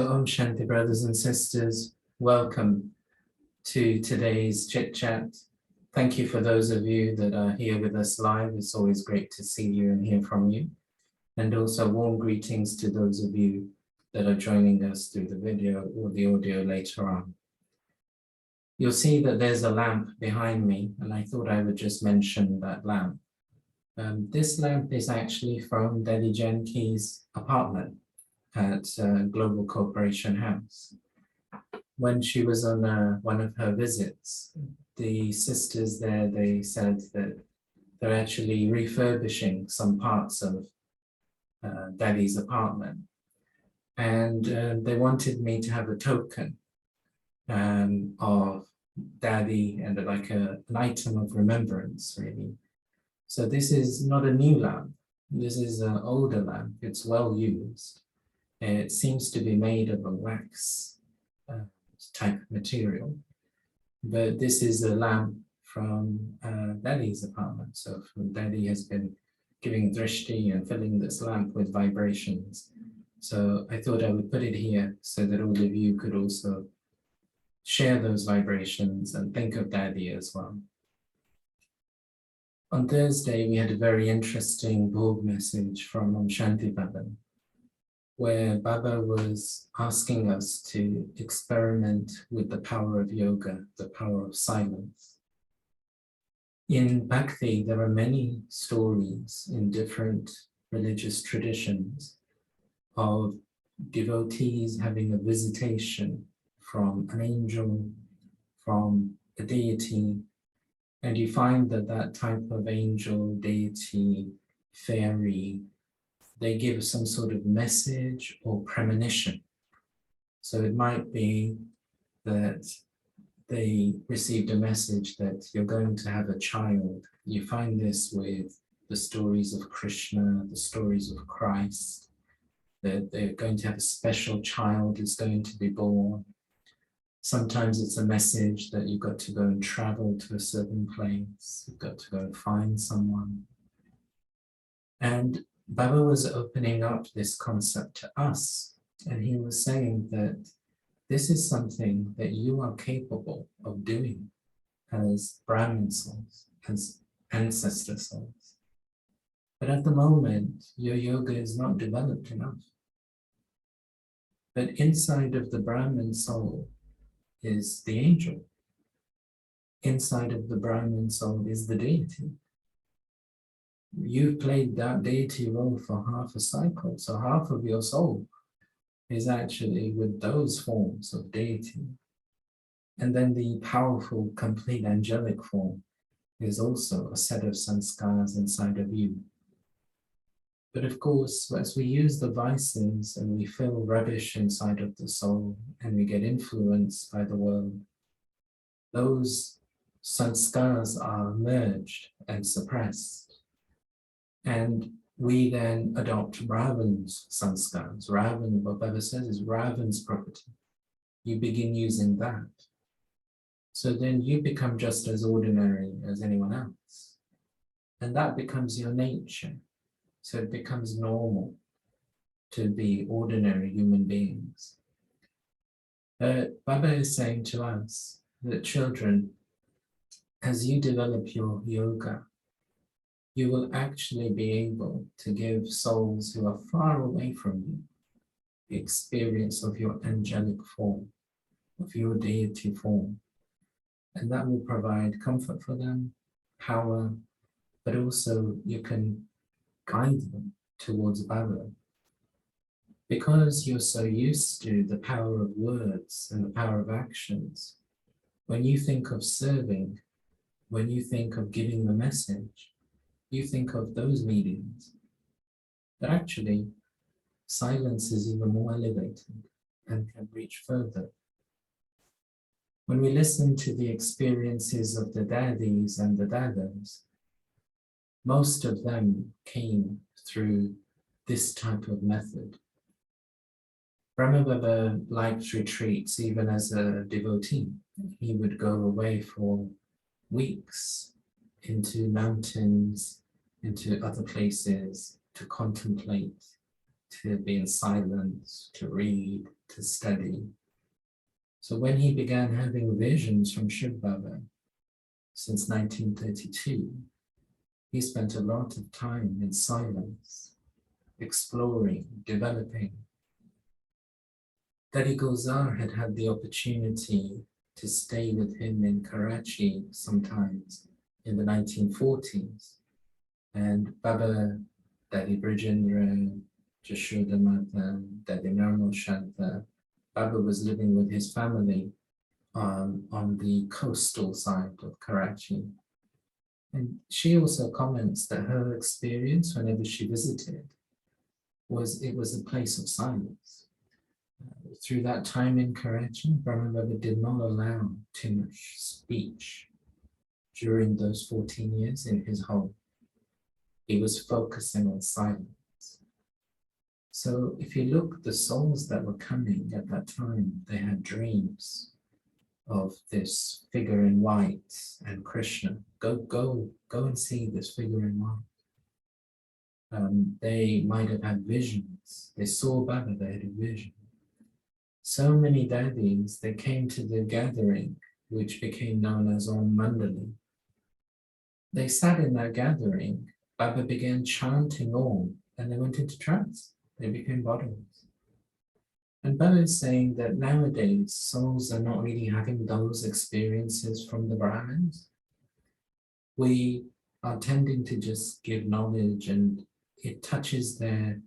Om Shanti, brothers and sisters. Welcome to today's chit chat. Thank you for those of you that are here with us live. It's always great to see you and hear from you. And also warm greetings to those of you that are joining us through the video or the audio later on. You'll see that there's a lamp behind me, and I thought I would just mention that lamp. This lamp is actually from Delhi Janki's apartment at Global Corporation House. When she was on one of her visits, the sisters there, they said that they're actually refurbishing some parts of Daddy's apartment. And they wanted me to have a token of Daddy and like an item of remembrance, really. So this is not a new lamp. This is an older lamp. It's well used. It seems to be made of a wax type material, but this is a lamp from Daddy's apartment. So Daddy has been giving drishti and filling this lamp with vibrations. So I thought I would put it here so that all of you could also share those vibrations and think of Daddy as well. On Thursday, we had a very interesting board message from Om Shanti Baba, where Baba was asking us to experiment with the power of yoga, the power of silence. In Bhakti, there are many stories in different religious traditions of devotees having a visitation from an angel, from a deity, and you find that that type of angel, deity, fairy, they give some sort of message or premonition. So it might be that they received a message that you're going to have a child. You find this with the stories of Krishna, the stories of Christ, that they're going to have a special child is going to be born. Sometimes it's a message that you've got to go and travel to a certain place. You've got to go and find someone. And Baba was opening up this concept to us, and he was saying that this is something that you are capable of doing as Brahmin souls, as ancestor souls. But at the moment, your yoga is not developed enough. But inside of the Brahmin soul is the angel. Inside of the Brahmin soul is the deity. You've played that deity role for half a cycle, so half of your soul is actually with those forms of deity. And then the powerful, complete angelic form is also a set of sanskars inside of you. But of course, as we use the vices and we feel rubbish inside of the soul and we get influenced by the world, those sanskars are merged and suppressed. And we then adopt Ravan's sanskars. Ravan, what Baba says, is Ravan's property. You begin using that. So then you become just as ordinary as anyone else. And that becomes your nature. So it becomes normal to be ordinary human beings. Baba is saying to us that children, as you develop your yoga, you will actually be able to give souls who are far away from you the experience of your angelic form, of your deity form. And that will provide comfort for them, power, but also you can guide them towards Baba. Because you're so used to the power of words and the power of actions, when you think of serving, when you think of giving the message, you think of those mediums. But actually, silence is even more elevated and can reach further. When we listen to the experiences of the daddies and the dadas, most of them came through this type of method. Brahma Baba liked retreats even as a devotee. He would go away for weeks into mountains, into other places to contemplate, to be in silence, to read, to study. So when he began having visions from Shiv Baba since 1932, he spent a lot of time in silence, exploring, developing. Daddy Gulzar had had the opportunity to stay with him in Karachi sometimes in the 1940s. And Baba, Daddy Brijendra, Jashoda Mata, Daddy Nirmal Shanta, Baba was living with his family on the coastal side of Karachi. And she also comments that her experience whenever she visited was it was a place of silence. Through that time in Karachi, Brahma Baba did not allow too much speech during those 14 years in his home. He was focusing on silence. So if you look, the souls that were coming at that time, they had dreams of this figure in white and Krishna. Go and see this figure in white. They might have had visions. They saw Baba, they had a vision. So many daddies, they came to the gathering, which became known as Om Mandali. They sat in that gathering, Baba began chanting Om, and they went into trance. They became bodies. And Baba is saying that nowadays, souls are not really having those experiences from the Brahmins. We are tending to just give knowledge and it touches their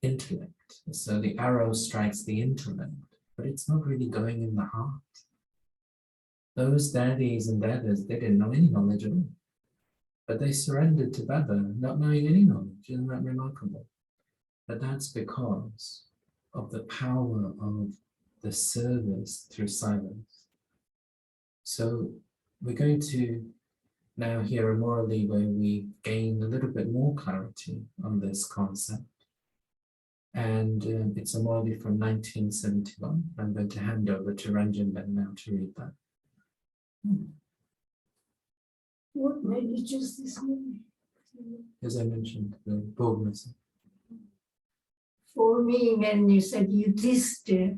intellect. So the arrow strikes the intellect, but it's not really going in the heart. Those daddies and dadas, they didn't know any knowledge at all. But they surrendered to Baba, not knowing any knowledge. Isn't that remarkable? But that's because of the power of the service through silence. So we're going to now hear a Murli where we gain a little bit more clarity on this concept. And it's a Murli from 1971. I'm going to hand over to Ranjanben now to read that. What made you choose this movie? As I mentioned, the boldness. For me, when you said Yudhishthir,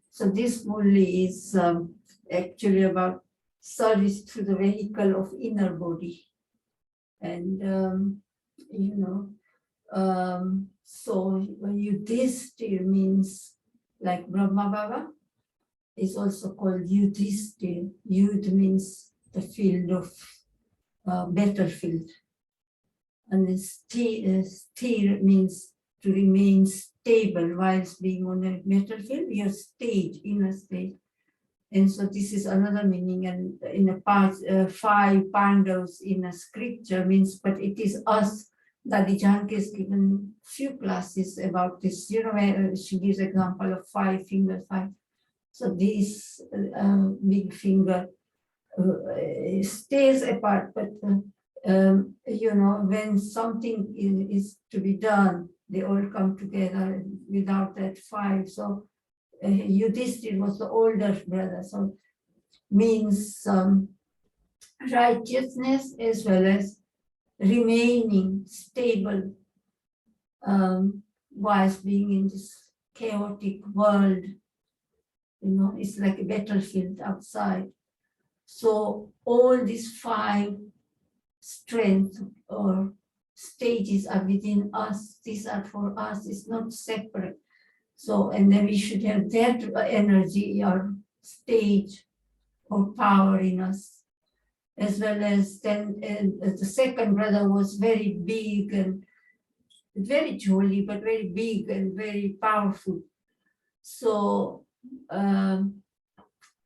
so this Murli is actually about service through the vehicle of inner body. And, so Yudhishthir means like Brahma Baba is also called Yudhishthir. Yud means the field of battlefield. And sthir means to remain stable whilst being on a battlefield, your stage, inner stage. And so this is another meaning. And in a part, 5 Pandavas in a scripture means, but it is us. Dadi Janki has given few classes about this, where she gives example of 5 fingers, 5. So this big finger stays apart, but when something is to be done, they all come together without that 5. So Yudhishthir was the older brother, so means righteousness as well as remaining stable whilst being in this chaotic world. It's like a battlefield outside. So all these 5 strengths or stages are within us. These are for us. It's not separate. So, and then we should have that energy or stage or power in us. As well as then the second brother was very big and very jolly, but very big and very powerful. So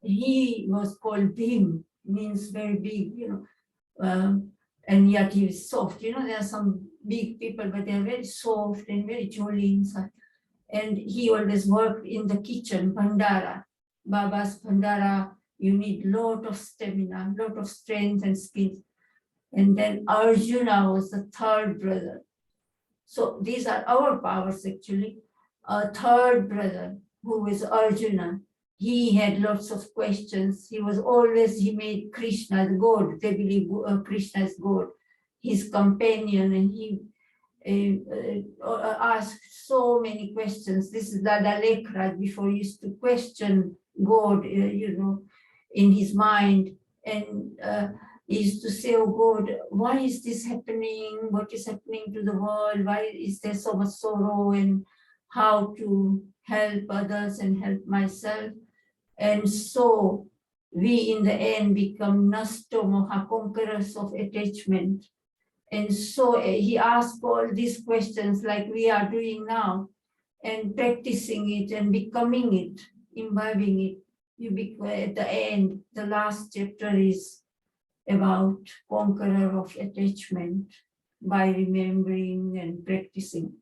he was called Bhim, means very big, and yet he is soft. There are some big people, but they are very soft and very jolly inside. And he always worked in the kitchen, Bhandara. Baba's Bhandara, you need lot of stamina, lot of strength and skills. And then Arjuna was the third brother. So these are our powers actually. A third brother, who is Arjuna, he had lots of questions. He made Krishna the God. They believe Krishna is God, his companion, and asked so many questions. This is Dada Lekhraj before he used to question God, in his mind. And he used to say, oh God, why is this happening? What is happening to the world? Why is there so much sorrow? And how to help others and help myself. And so we in the end become Nasto Moha, conquerors of attachment. And so he asked all these questions like we are doing now, and practicing it and becoming it, imbibing it. At the end, the last chapter is about conqueror of attachment by remembering and practicing.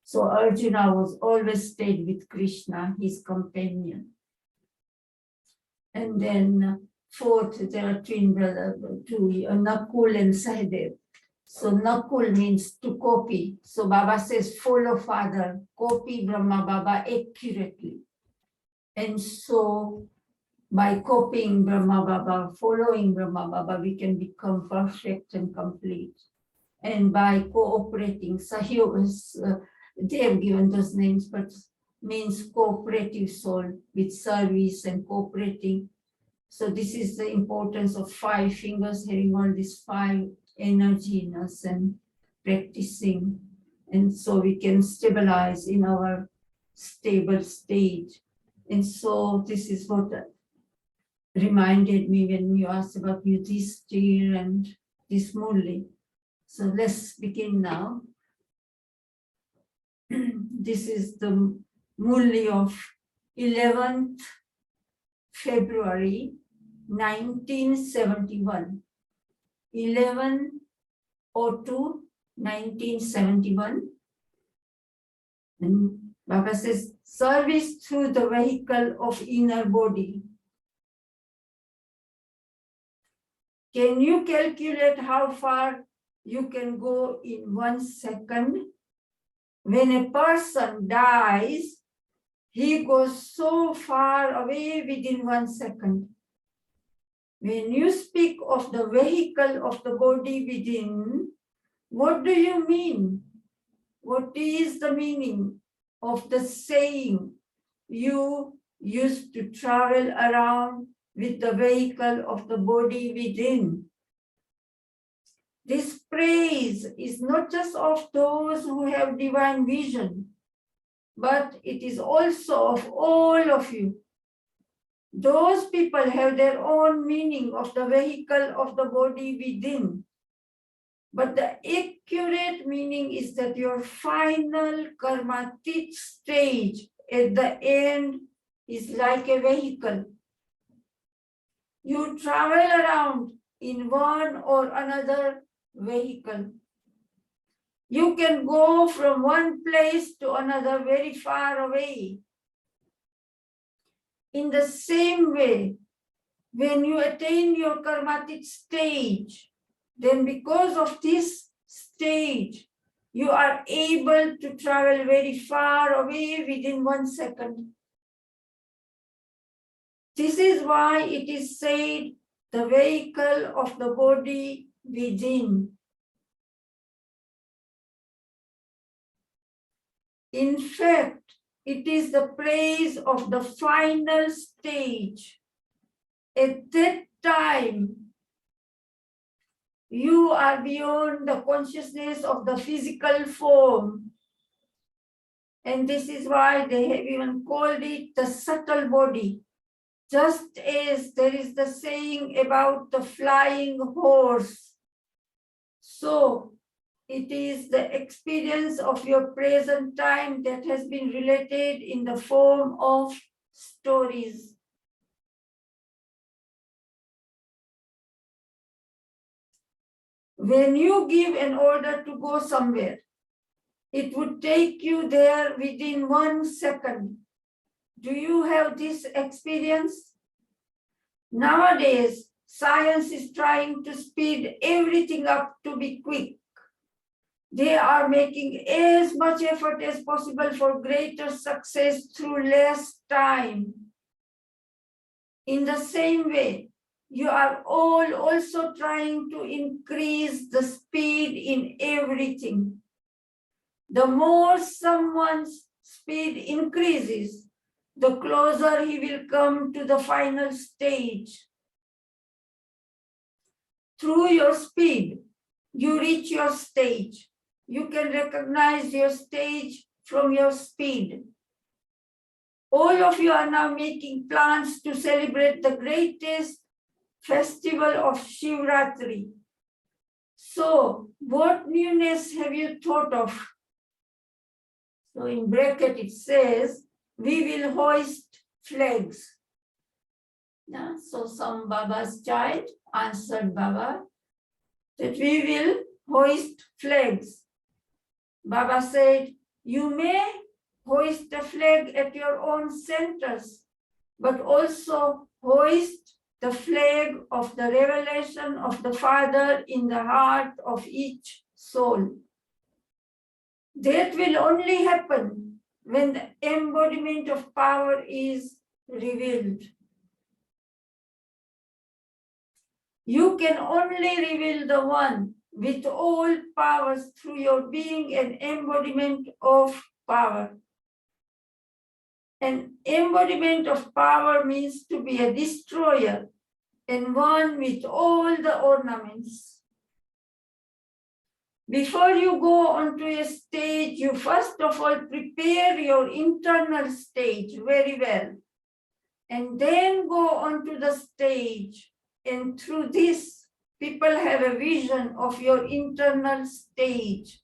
So Arjuna was always stayed with Krishna, his companion. And then fourth, there are twin brothers, Nakul and Sahadev. So Nakul means to copy. So Baba says, follow father, copy Brahma Baba accurately. And so by copying Brahma Baba, following Brahma Baba, we can become perfect and complete. And by cooperating, they have given those names, but means cooperative soul with service and cooperating. So this is the importance of 5 fingers, having all these 5 energy in us and practicing. And so we can stabilize in our stable state. And so this is what reminded me when you asked about Yudhishthir and this Murli. So let's begin now. This is the Murli of 11th February 1971. 11/02/1971. And Baba says, service through the vehicle of inner body. Can you calculate how far you can go in 1 second? When a person dies, he goes so far away within 1 second. When you speak of the vehicle of the body within, what do you mean? What is the meaning of the saying, you used to travel around with the vehicle of the body within? This praise is not just of those who have divine vision, but it is also of all of you. Those people have their own meaning of the vehicle of the body within. But the accurate meaning is that your final karmatic stage at the end is like a vehicle. You travel around in one or another vehicle. You can go from one place to another very far away. In the same way, when you attain your karmatic stage, then because of this stage, you are able to travel very far away within 1 second. This is why it is said, the vehicle of the body within. In fact, it is the praise of the final stage. At that time, you are beyond the consciousness of the physical form. And this is why they have even called it the subtle body. Just as there is the saying about the flying horse. So it is the experience of your present time that has been related in the form of stories. When you give an order to go somewhere, it would take you there within 1 second. Do you have this experience? Nowadays, science is trying to speed everything up to be quick. They are making as much effort as possible for greater success through less time. In the same way, you are all also trying to increase the speed in everything. The more someone's speed increases, the closer he will come to the final stage. Through your speed, you reach your stage. You can recognize your stage from your speed. All of you are now making plans to celebrate the greatest festival of Shivratri. So, what newness have you thought of? So in bracket it says, we will hoist flags. Yeah, so some Baba's child answered Baba that we will hoist flags. Baba said, you may hoist a flag at your own centers, but also hoist the flag of the revelation of the Father in the heart of each soul. That will only happen when the embodiment of power is revealed. You can only reveal the one with all powers through your being an embodiment of power. An embodiment of power means to be a destroyer and one with all the ornaments. Before you go onto a stage, you first of all prepare your internal stage very well, and then go onto the stage. And through this, people have a vision of your internal stage.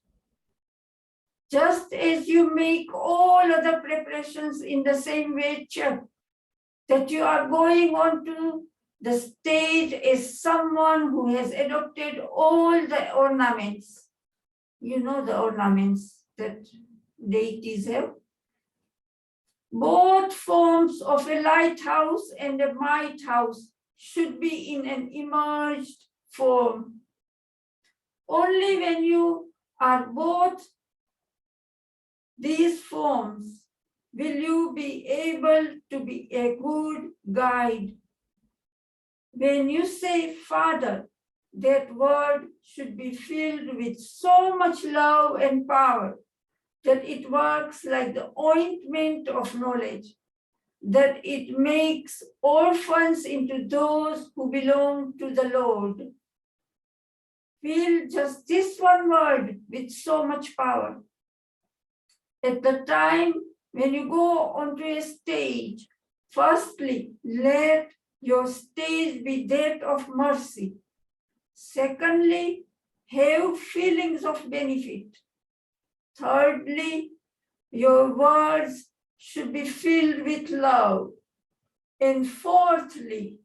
Just as you make all other preparations in the same way, Chit, that you are going onto the stage as someone who has adopted all the ornaments. You know the ornaments that deities have. Both forms of a lighthouse and a might house should be in an emerged form. Only when you are both these forms will you be able to be a good guide. When you say Father, that word should be filled with so much love and power that it works like the ointment of knowledge, that it makes orphans into those who belong to the Lord. Feel just this one word with so much power. At the time when you go onto a stage, firstly, let your stage be that of mercy. Secondly, have feelings of benefit. Thirdly, your words should be filled with love. And fourthly,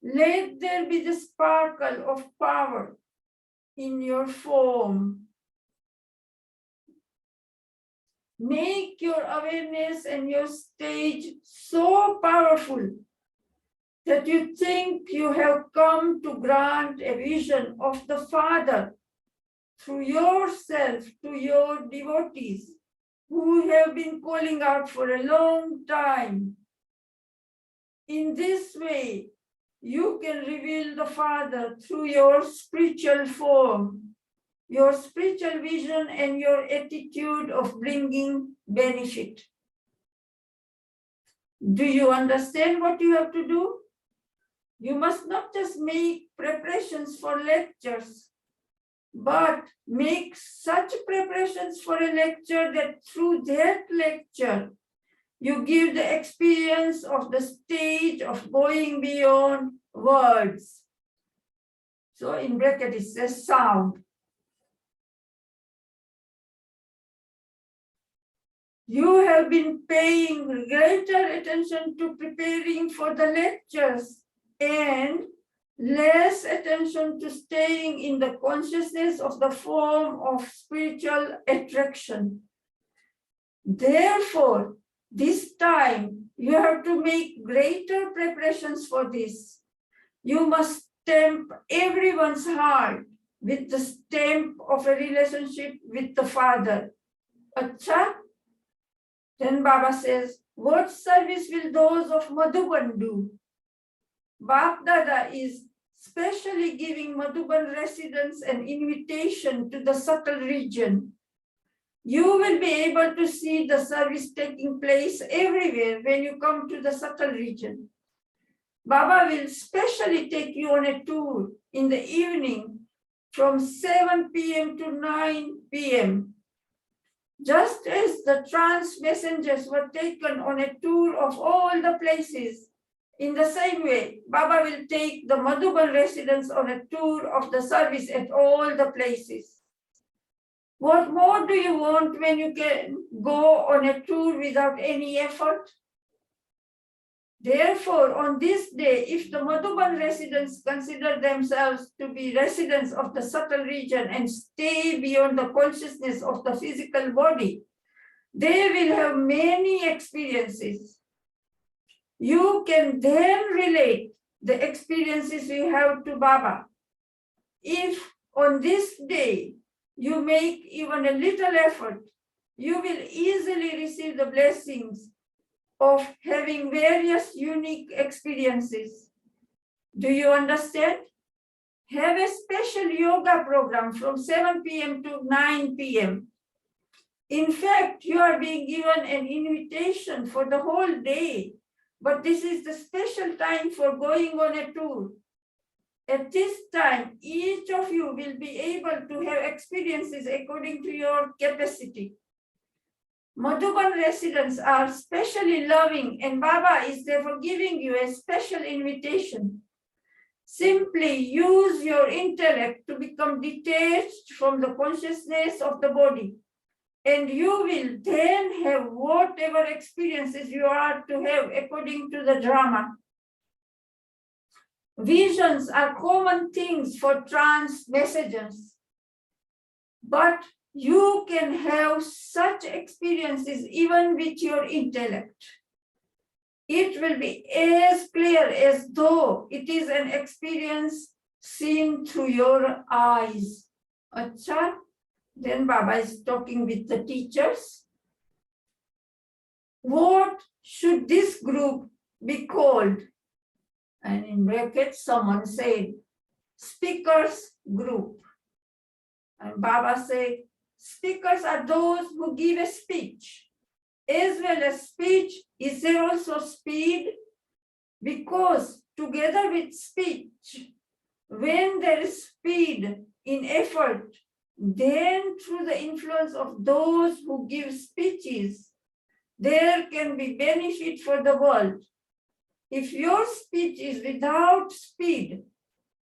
let there be the sparkle of power in your form. Make your awareness and your stage so powerful that you think you have come to grant a vision of the Father through yourself to your devotees who have been calling out for a long time. In this way, you can reveal the Father through your spiritual form, your spiritual vision, and your attitude of bringing benefit. Do you understand what you have to do? You must not just make preparations for lectures, but make such preparations for a lecture that through that lecture, you give the experience of the stage of going beyond words. So in bracket it says sound. You have been paying greater attention to preparing for the lectures and less attention to staying in the consciousness of the form of spiritual attraction. Therefore, this time you have to make greater preparations for this. You must stamp everyone's heart with the stamp of a relationship with the Father. Acha? Then Baba says, what service will those of Madhuban do? Bap Dada is specially giving Madhuban residents an invitation to the subtle region. You will be able to see the service taking place everywhere when you come to the subtle region. Baba will specially take you on a tour in the evening from 7 p.m. to 9 p.m. Just as the trance messengers were taken on a tour of all the places, in the same way, Baba will take the Madhuban residents on a tour of the service at all the places. What more do you want when you can go on a tour without any effort? Therefore, on this day, if the Madhuban residents consider themselves to be residents of the subtle region and stay beyond the consciousness of the physical body, they will have many experiences. You can then relate the experiences you have to Baba. If on this day you make even a little effort, you will easily receive the blessings of having various unique experiences. Do you understand? Have a special yoga program from 7 p.m. to 9 p.m. In fact, you are being given an invitation for the whole day, but this is the special time for going on a tour. At this time, each of you will be able to have experiences according to your capacity. Madhuban residents are specially loving, and Baba is therefore giving you a special invitation. Simply use your intellect to become detached from the consciousness of the body, and you will then have whatever experiences you are to have according to the drama. Visions are common things for trance messengers, but you can have such experiences even with your intellect. It will be as clear as though it is an experience seen through your eyes. Acha? Then Baba is talking with the teachers. What should this group be called? And in brackets, someone said, speakers group. And Baba said, speakers are those who give a speech. As well as speech, is there also speed? Because together with speech, when there is speed in effort, then through the influence of those who give speeches, there can be benefit for the world. If your speech is without speed,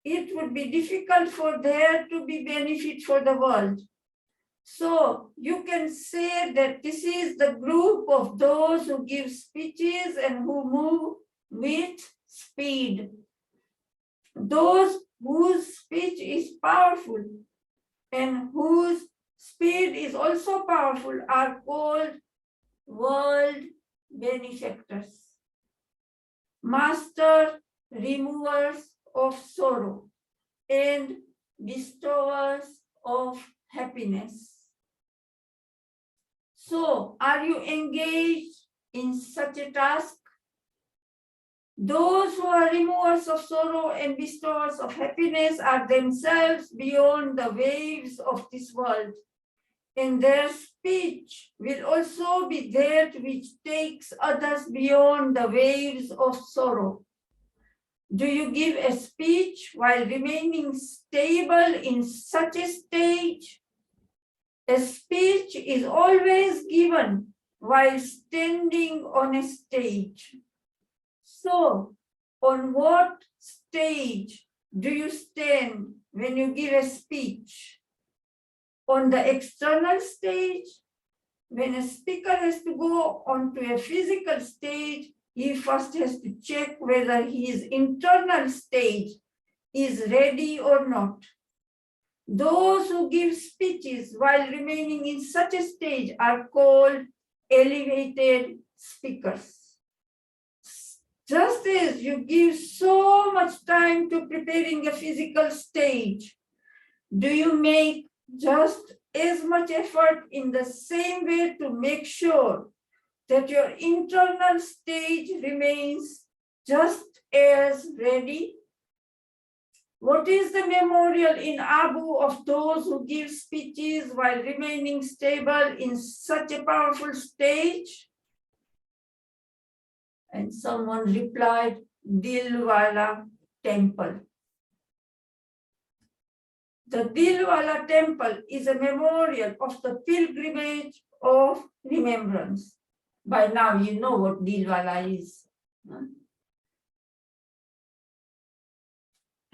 it would be difficult for there to be benefit for the world. So you can say that this is the group of those who give speeches and who move with speed. Those whose speech is powerful and whose speed is also powerful are called world benefactors. Master removers of sorrow and bestowers of happiness. So, are you engaged in such a task? Those who are removers of sorrow and bestowers of happiness are themselves beyond the waves of this world, and their speech will also be that which takes others beyond the waves of sorrow. Do you give a speech while remaining stable in such a stage? A speech is always given while standing on a stage. So, on what stage do you stand when you give a speech? On the external stage? When a speaker has to go onto a physical stage, he first has to check whether his internal stage is ready or not. Those who give speeches while remaining in such a stage are called elevated speakers. Just as you give so much time to preparing a physical stage, do you make just as much effort in the same way to make sure that your internal stage remains just as ready? What is the memorial in Abu of those who give speeches while remaining stable in such a powerful stage? And someone replied, Dilwala Temple. The Dilwala Temple is a memorial of the pilgrimage of remembrance. By now you know what Dilwala is.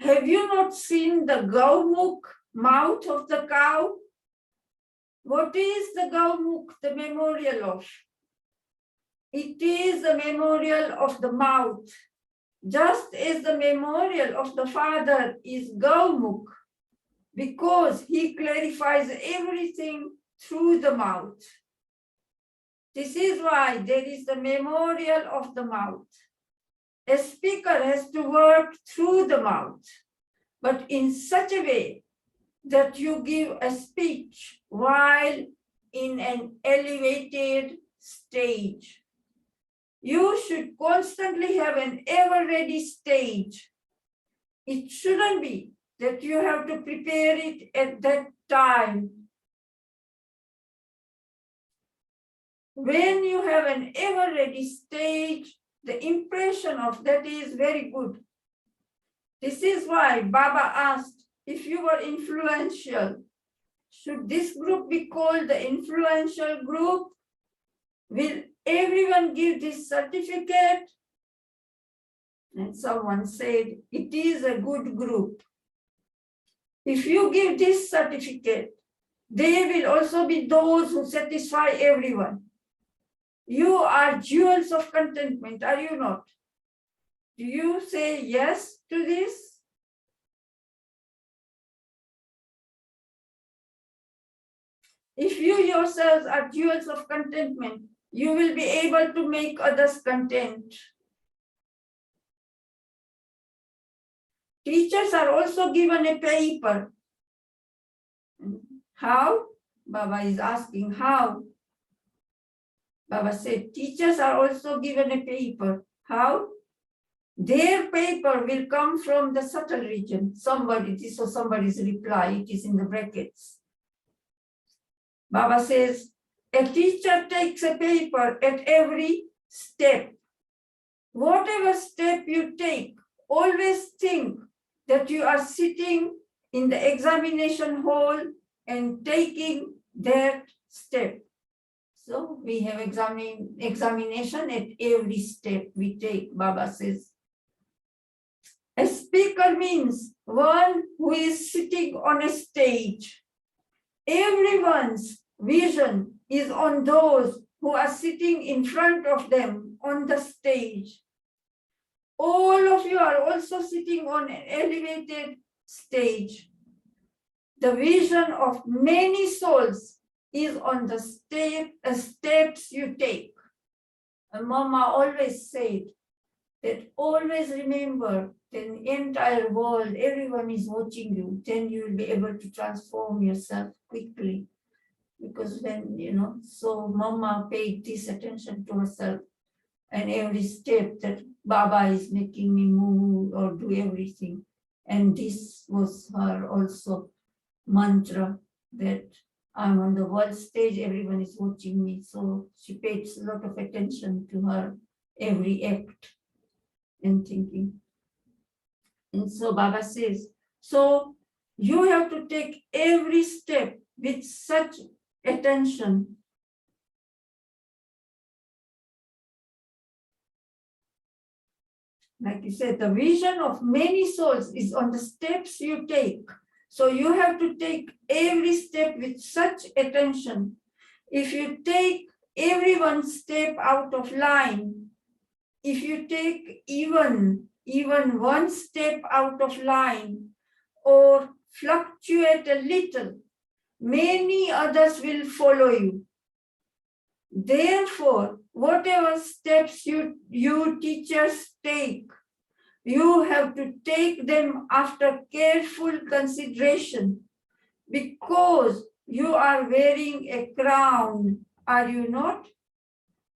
Have you not seen the Gaumukh, mouth of the cow? What is the Gaumukh the memorial of? It is the memorial of the mouth, just as the memorial of the Father is Gaumukh, because he clarifies everything through the mouth. This is why there is the memorial of the mouth. A speaker has to work through the mouth, but in such a way that you give a speech while in an elevated stage. You should constantly have an ever-ready stage. It shouldn't be that you have to prepare it at that time. When you have an ever-ready stage, the impression of that is very good. This is why Baba asked, if you were influential, should this group be called the influential group? Will everyone give this certificate? And someone said, it is a good group. If you give this certificate, there will also be those who satisfy everyone. You are jewels of contentment, are you not? Do you say yes to this? If you yourselves are jewels of contentment, you will be able to make others content. Teachers are also given a paper. How? Baba is asking how. Baba said, teachers are also given a paper. How? Their paper will come from the subtle region. Somebody, this was somebody's reply, it is in the brackets. Baba says, a teacher takes a paper at every step. Whatever step you take, always think that you are sitting in the examination hall and taking that step. So we have examination at every step we take, Baba says. A speaker means one who is sitting on a stage. Everyone's vision is on those who are sitting in front of them on the stage. All of you are also sitting on an elevated stage. The vision of many souls is on the steps you take. And Mama always said that always remember the entire world, everyone is watching you, then you will be able to transform yourself quickly. Because when, so Mama paid this attention to herself and every step that Baba is making me move or do everything. And this was her also mantra that I'm on the world stage, everyone is watching me. So she paid a lot of attention to her every act and thinking. And so Baba says, so you have to take every step with such attention. Like you said, the vision of many souls is on the steps you take. So you have to take every step with such attention. If you take every one step out of line, if you take even one step out of line or fluctuate a little, many others will follow you. Therefore, whatever steps you teachers take, you have to take them after careful consideration because you are wearing a crown, are you not?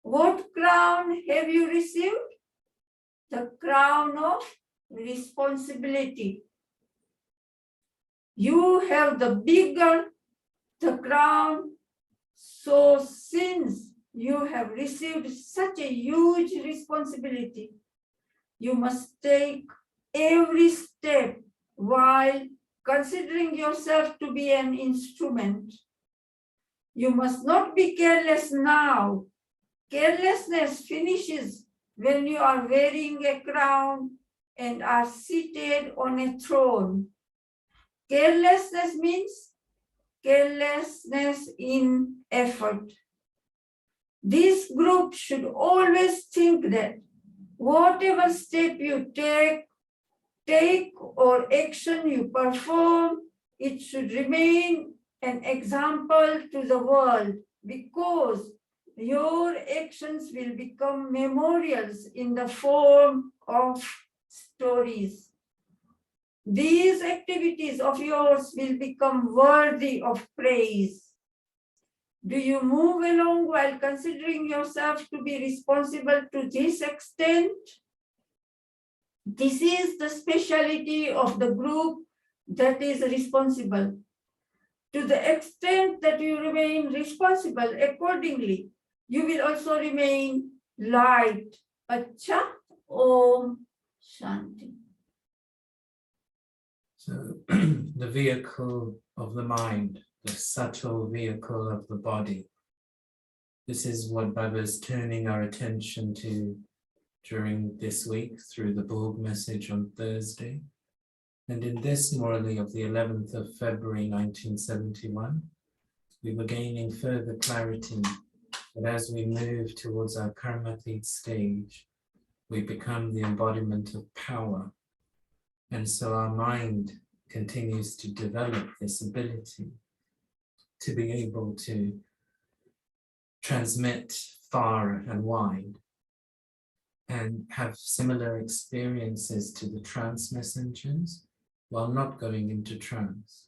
What crown have you received? The crown of responsibility. You have the bigger the crown. So since you have received such a huge responsibility, you must take every step while considering yourself to be an instrument. You must not be careless now. Carelessness finishes when you are wearing a crown and are seated on a throne. Carelessness means carelessness in effort. This group should always think that whatever step you take or action you perform, it should remain an example to the world, because your actions will become memorials in the form of stories. These activities of yours will become worthy of praise. Do you move along while considering yourself to be responsible to this extent? This is the speciality of the group that is responsible. To the extent that you remain responsible accordingly, you will also remain light. Acha, Om Shanti. So the vehicle of the mind, the subtle vehicle of the body. This is what Baba is turning our attention to during this week through the Bhog message on Thursday. And in this Murli of the 11th of February 1971, we were gaining further clarity that as we move towards our karmatik stage, we become the embodiment of power. And so our mind continues to develop this ability to be able to transmit far and wide and have similar experiences to the trance messengers while not going into trance.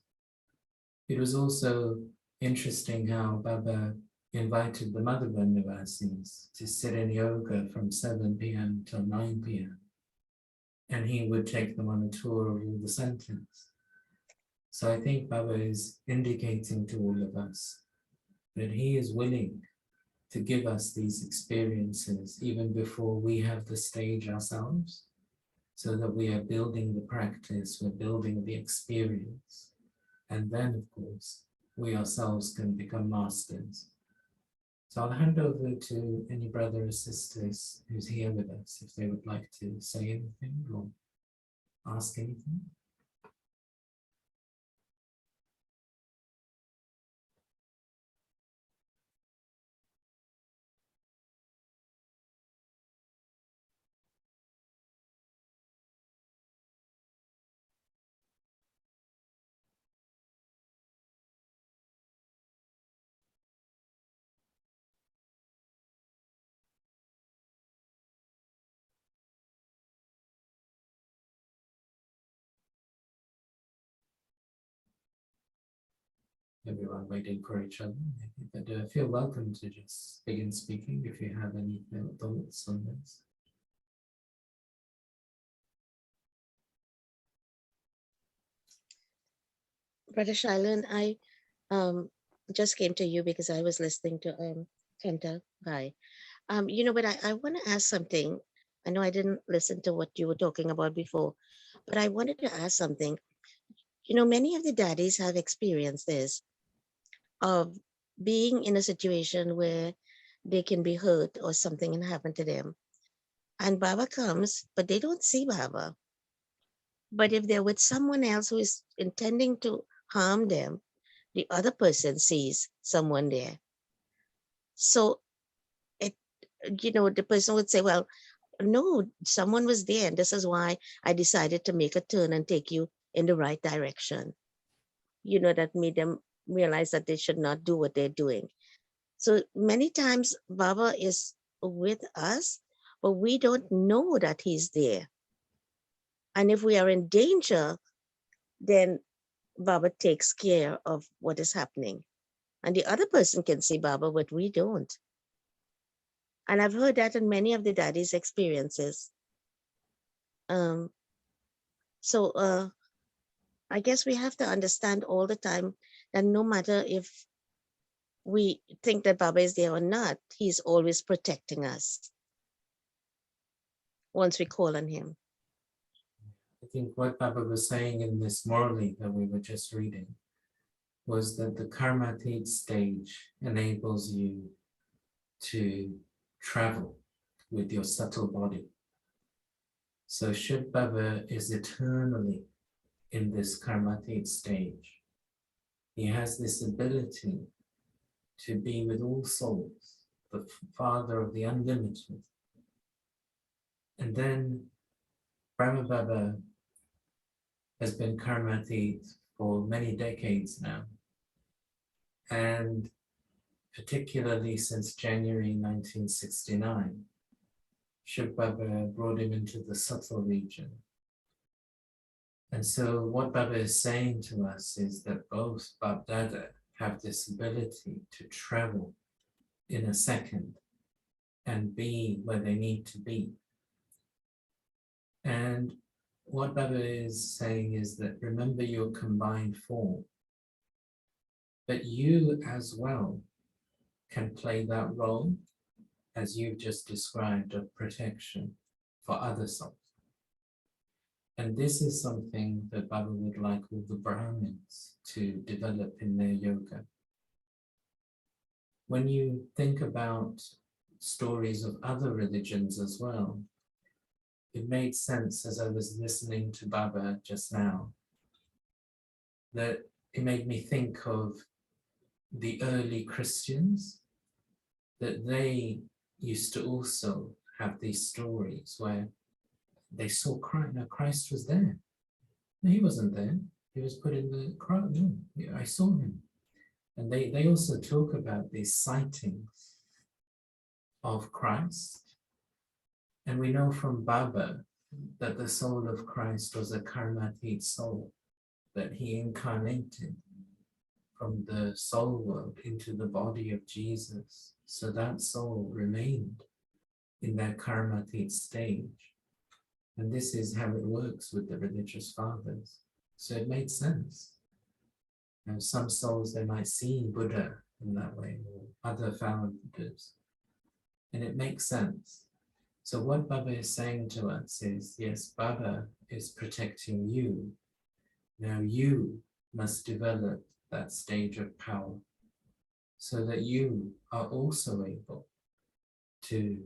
It was also interesting how Baba invited the Mother Nivasis to sit in yoga from 7 p.m. till 9 p.m. and he would take them on a tour of all the centers. So I think Baba is indicating to all of us that he is willing to give us these experiences even before we have the stage ourselves, so that we are building the practice, we're building the experience. And then, of course, we ourselves can become masters. So I'll hand over to any brother or sisters who's here with us, if they would like to say anything or ask anything. Everyone waiting for each other. But feel welcome to just begin speaking if you have any thoughts on this. Brother Shailen, I just came to you because I was listening to Kenta. Hi. But I want to ask something. I know I didn't listen to what you were talking about before, but I wanted to ask something. Many of the daddies have experienced this of being in a situation where they can be hurt or something can happen to them. And Baba comes, but they don't see Baba. But if they're with someone else who is intending to harm them, the other person sees someone there. So the person would say, well, no, someone was there. And this is why I decided to make a turn and take you in the right direction. That made them realize that they should not do what they're doing. So many times Baba is with us, but we don't know that he's there. And if we are in danger, then Baba takes care of what is happening. And the other person can see Baba, but we don't. And I've heard that in many of the daddy's experiences. So I guess we have to understand all the time that no matter if we think that Baba is there or not, he's always protecting us once we call on him. I think what Baba was saying in this Murli that we were just reading was that the karmatic stage enables you to travel with your subtle body. So Shit Baba is eternally in this karmatic stage. He has this ability to be with all souls, the Father of the unlimited. And then Brahma Baba has been karmatic for many decades now. And particularly since January 1969, Shit Baba brought him into the subtle region. And so what Baba is saying to us is that both Bab Dada have this ability to travel in a second and be where they need to be. And what Baba is saying is that remember your combined form, but you as well can play that role as you've just described of protection for other souls. And this is something that Baba would like all the Brahmins to develop in their yoga. When you think about stories of other religions as well, it made sense as I was listening to Baba just now, that it made me think of the early Christians, that they used to also have these stories where they saw Christ. Now Christ was there. No, he wasn't there. He was put in the crowd. No, I saw him. And they also talk about these sightings of Christ. And we know from Baba that the soul of Christ was a karmatic soul, that he incarnated from the soul world into the body of Jesus. So that soul remained in that karmatic stage. And this is how it works with the religious fathers. So it made sense. Now, some souls, they might see Buddha in that way, or other founders. And it makes sense. So what Baba is saying to us is, yes, Baba is protecting you. Now you must develop that stage of power so that you are also able to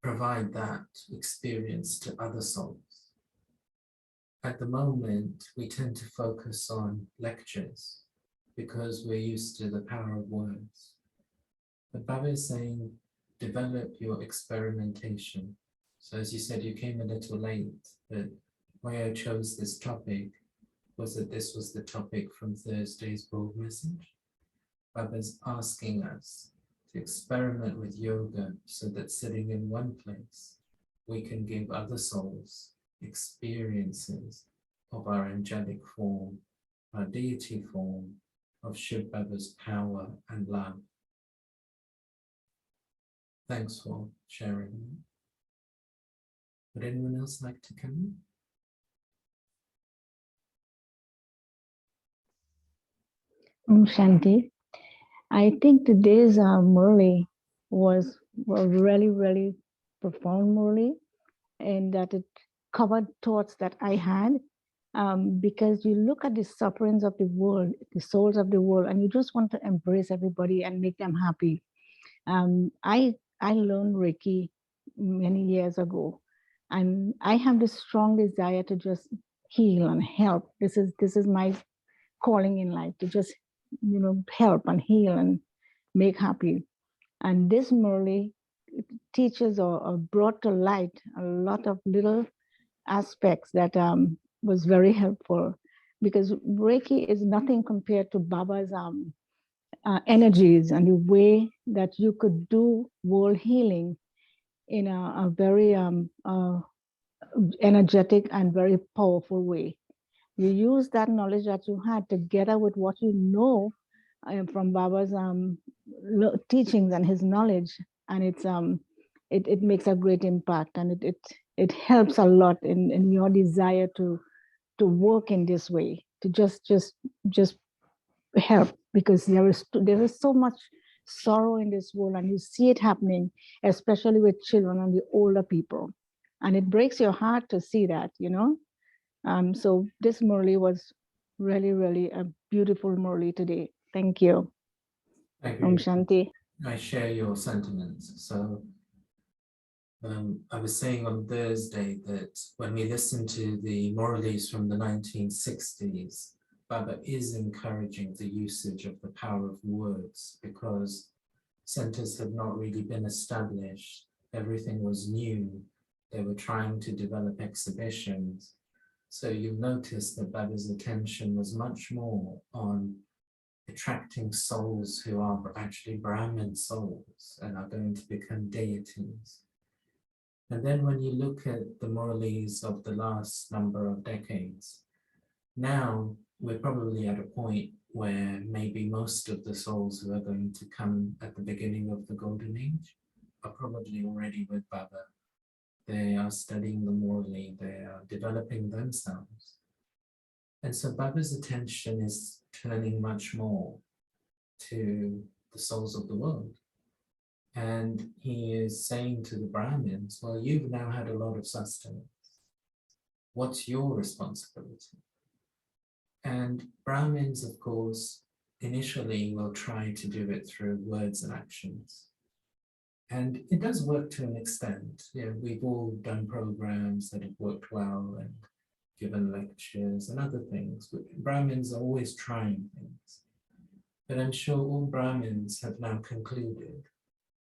provide that experience to other souls. At the moment, we tend to focus on lectures because we're used to the power of words. But Baba is saying, develop your experimentation. So as you said, you came a little late, but why I chose this topic was that this was the topic from Thursday's bold message. Baba's asking us to experiment with yoga so that sitting in one place, we can give other souls experiences of our angelic form, our deity form, of Shiv Baba's power and love. Thanks for sharing. Would anyone else like to come in? Shanti, I think today's Murli was really, really profound Murli, and that it covered thoughts that I had, because you look at the sufferings of the world, the souls of the world, and you just want to embrace everybody and make them happy. I learned Reiki many years ago, and I have this strong desire to just heal and help. This is my calling in life, to just help and heal and make happy. And this Murli teaches or brought to light a lot of little aspects that was very helpful, because Reiki is nothing compared to Baba's energies and the way that you could do world healing in a very energetic and very powerful way. You use that knowledge that you had together with what you know from Baba's teachings and his knowledge, and it makes a great impact, and it helps a lot in your desire to to work in this way, to just help, because there is so much sorrow in this world, and you see it happening, especially with children and the older people, and it breaks your heart to see that, you know. So this Murli was really, really a beautiful Murli today. Thank you. I Om agree. Shanti. I share your sentiments. So I was saying on Thursday that when we listen to the Murlis from the 1960s, Baba is encouraging the usage of the power of words, because centers had not really been established. Everything was new. They were trying to develop exhibitions. So you'll notice that Baba's attention was much more on attracting souls who are actually Brahmin souls and are going to become deities. And then when you look at the Murlis of the last number of decades, now we're probably at a point where maybe most of the souls who are going to come at the beginning of the Golden Age are probably already with Baba. They are studying the Murli, they are developing themselves. And so Baba's attention is turning much more to the souls of the world. And he is saying to the Brahmins, well, you've now had a lot of sustenance. What's your responsibility? And Brahmins, of course, initially will try to do it through words and actions. And it does work to an extent. You know, we've all done programs that have worked well and given lectures and other things. But Brahmins are always trying things. But I'm sure all Brahmins have now concluded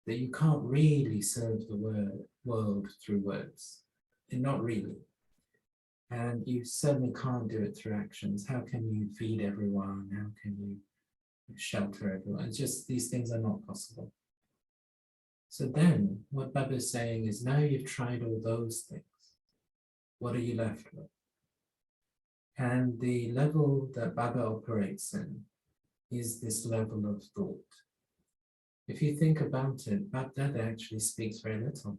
that you can't really serve the world through words. Not really. And you certainly can't do it through actions. How can you feed everyone? How can you shelter everyone? It's just, these things are not possible. So then what Baba is saying is, now you've tried all those things, what are you left with? And the level that Baba operates in is this level of thought. If you think about it, Baba actually speaks very little.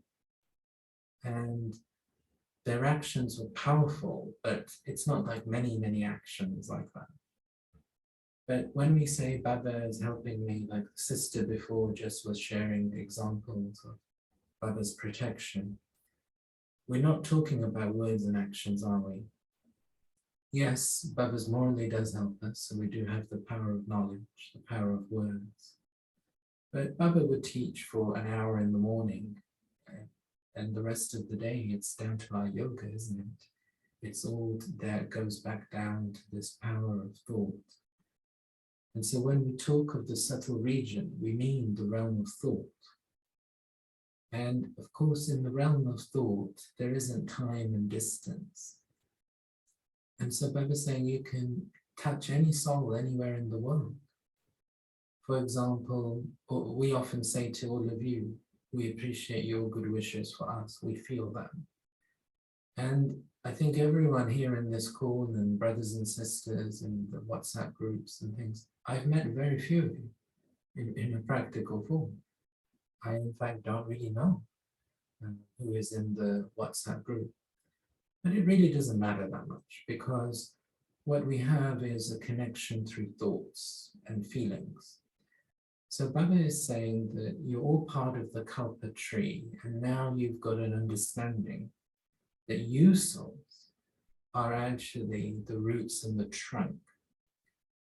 And their actions were powerful, but it's not like many actions like that. But when we say Baba is helping me, like the sister before just was sharing examples of Baba's protection, we're not talking about words and actions, are we? Yes, Baba's Murli does help us, so we do have the power of knowledge, the power of words. But Baba would teach for an hour in the morning, and the rest of the day it's down to our yoga, isn't it? It's all that goes back down to this power of thought. And so when we talk of the subtle region, we mean the realm of thought. And of course, in the realm of thought, there isn't time and distance. And so Baba's saying you can touch any soul anywhere in the world. For example, we often say to all of you, we appreciate your good wishes for us, we feel that. And I think everyone here in this call, and brothers and sisters in the WhatsApp groups and things, I've met very few of you in a practical form. I in fact don't really know who is in the WhatsApp group. But it really doesn't matter that much, because what we have is a connection through thoughts and feelings. So Baba is saying that you're all part of the Kalpa tree, and now you've got an understanding that you souls are actually the roots and the trunk.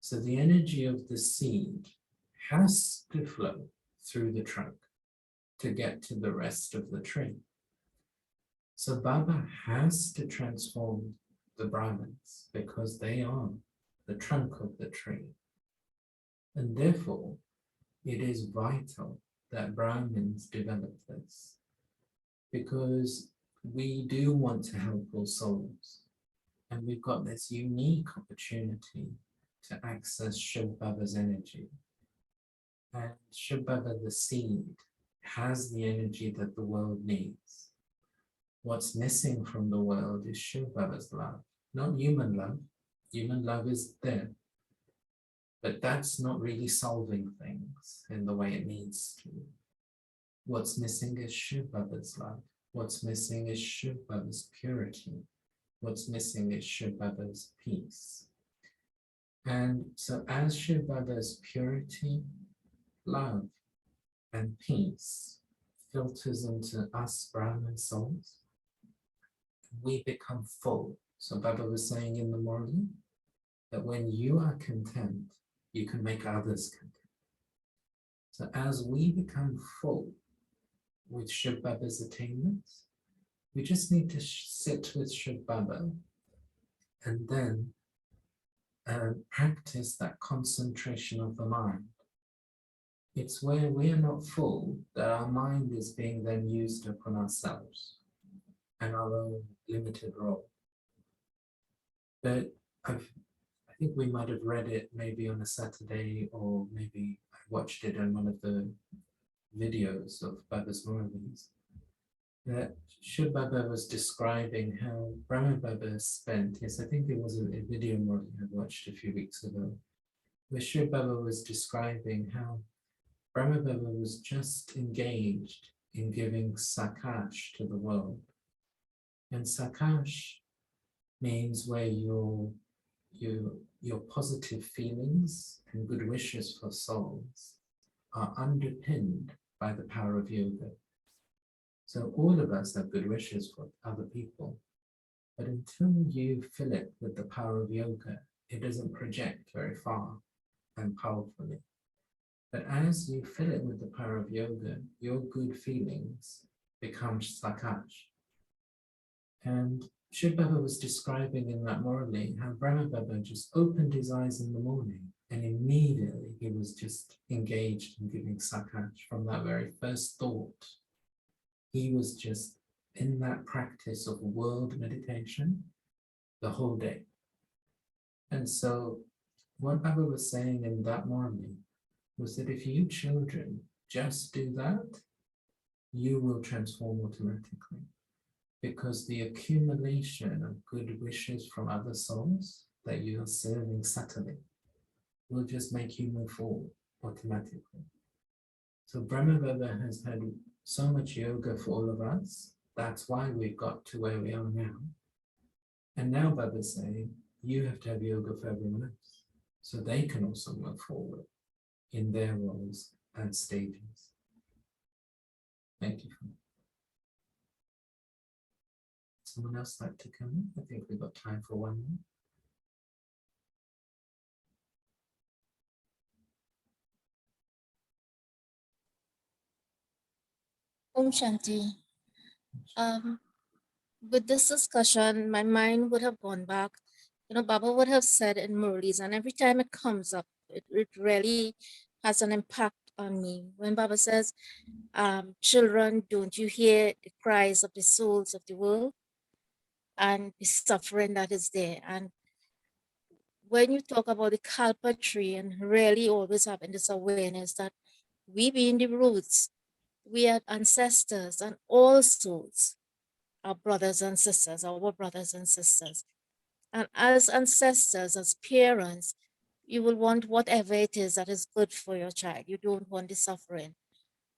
So the energy of the seed has to flow through the trunk to get to the rest of the tree. So Baba has to transform the Brahmins because they are the trunk of the tree. And therefore, it is vital that Brahmins develop this, because we do want to help all souls. And we've got this unique opportunity to access Shiv Baba's energy. And Shiv Baba, the seed, has the energy that the world needs. What's missing from the world is Shiv Baba's love, not human love. Human love is there. But that's not really solving things in the way it needs to. What's missing is Shiv Baba's love. What's missing is Shiv Baba's purity. what's missing is Shiv Baba's peace. And so as Shiv Baba's purity, love, and peace filters into us Brahman souls, we become full. So Baba was saying in the morning that when you are content, you can make others content. So as we become full with Shiv Baba's attainments, we just need to sit with Shiv Baba and then practice that concentration of the mind. It's where we are not full that our mind is being then used upon ourselves and our own limited role. But I think we might have read it maybe on a Saturday, or maybe I watched it in one of the videos of Baba's Murlis, that Shiv Baba was describing how Brahma Baba spent, yes, I think it was a video Murli I watched a few weeks ago, where Shiv Baba was describing how Brahma Baba was just engaged in giving sakash to the world. And sakash means where your positive feelings and good wishes for souls are underpinned by the power of yoga. So all of us have good wishes for other people, but until you fill it with the power of yoga, it doesn't project very far and powerfully. But as you fill it with the power of yoga, your good feelings become sakash. And Shiv Baba was describing in that Murli how Brahma Baba just opened his eyes in the morning and immediately he was just engaged in giving sakash from that very first thought. He was just in that practice of world meditation the whole day. And so what Baba was saying in that Murli was that if you children just do that, you will transform automatically. Because the accumulation of good wishes from other souls that you are serving subtly will just make you move forward automatically. So Brahma Baba has had so much yoga for all of us. That's why we've got to where we are now. And now Baba's saying, you have to have yoga for everyone else, so they can also move forward in their roles and stages. Thank you. Someone else like to come in? I think we've got time for one more. Om Shanti. With this discussion, my mind would have gone back. Baba would have said in Murli's, and every time it comes up, it really has an impact on me. When Baba says, children, don't you hear the cries of the souls of the world and the suffering that is there? And when you talk about the Kalpa tree and really always having this awareness that we being the roots, we are ancestors and all souls, our brothers and sisters, our brothers and sisters. And as ancestors, as parents, you will want whatever it is that is good for your child. You don't want the suffering.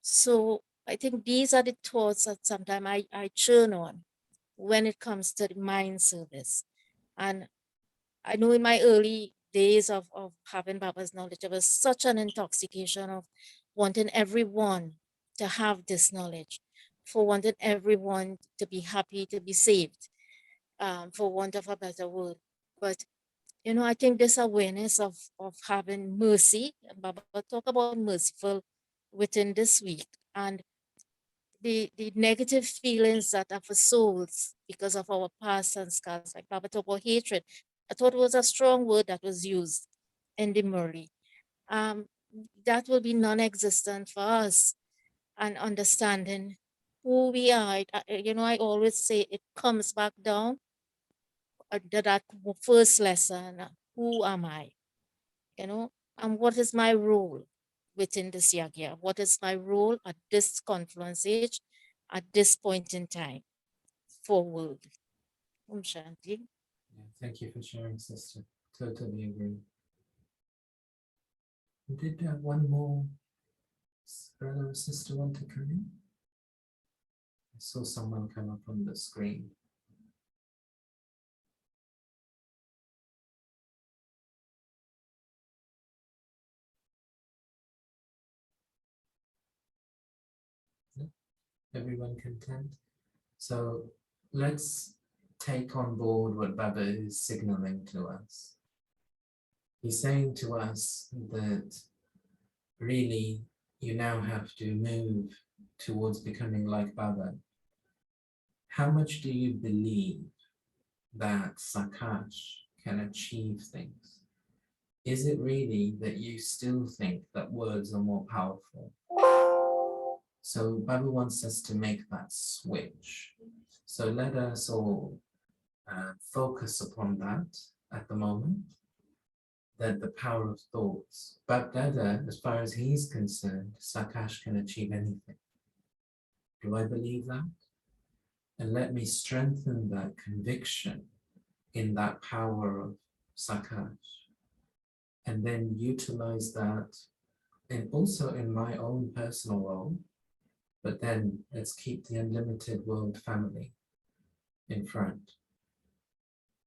So I think these are the thoughts that sometimes I churn on when it comes to the mind service. And I know in my early days of having Baba's knowledge, there was such an intoxication of wanting everyone to have this knowledge, for wanting everyone to be happy, to be saved, for want of a better word. But, I think this awareness of having mercy, and Baba talk about merciful within this week, and the negative feelings that are for souls because of our past and scars, like Baba talk about hatred. I thought it was a strong word that was used in the Murli. That will be non-existent for us, and understanding who we are. I always say it comes back down to that first lesson. Who am I? And what is my role within this yagya? What is my role at this confluence age, at this point in time, forward? Om Shanti. Yeah, thank you for sharing, sister. Totally agree. Did one more brother or sister want to come in? I saw someone come up on the screen. Everyone content? So let's take on board what Baba is signaling to us. He's saying to us that really you now have to move towards becoming like Baba. How much do you believe that Sakash can achieve things? Is it really that you still think that words are more powerful? So Baba wants us to make that switch. So let us all focus upon that at the moment, that the power of thoughts. But Dada, as far as he's concerned, Sakash can achieve anything. Do I believe that? And let me strengthen that conviction in that power of Sakash, and then utilize that and also in my own personal role. But then let's keep the unlimited world family in front.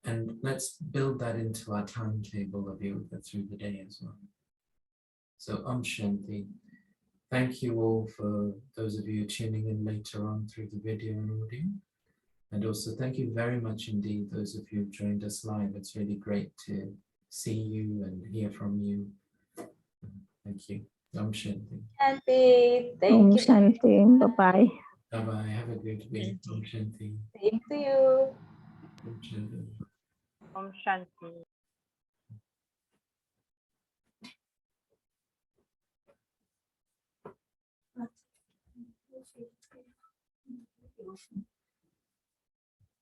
And let's build that into our timetable of yoga through the day as well. So Shanti. Thank you all for those of you tuning in later on through the video and audio. And also thank you very much indeed, those of you who joined us live. It's really great to see you and hear from you. Thank you. Shanti. Shanti, Om thank you. Shanti. Bye-bye. Bye-bye. Have a good week. Shanti. Shanti. Same to you. Shanti. Om Shanti. But-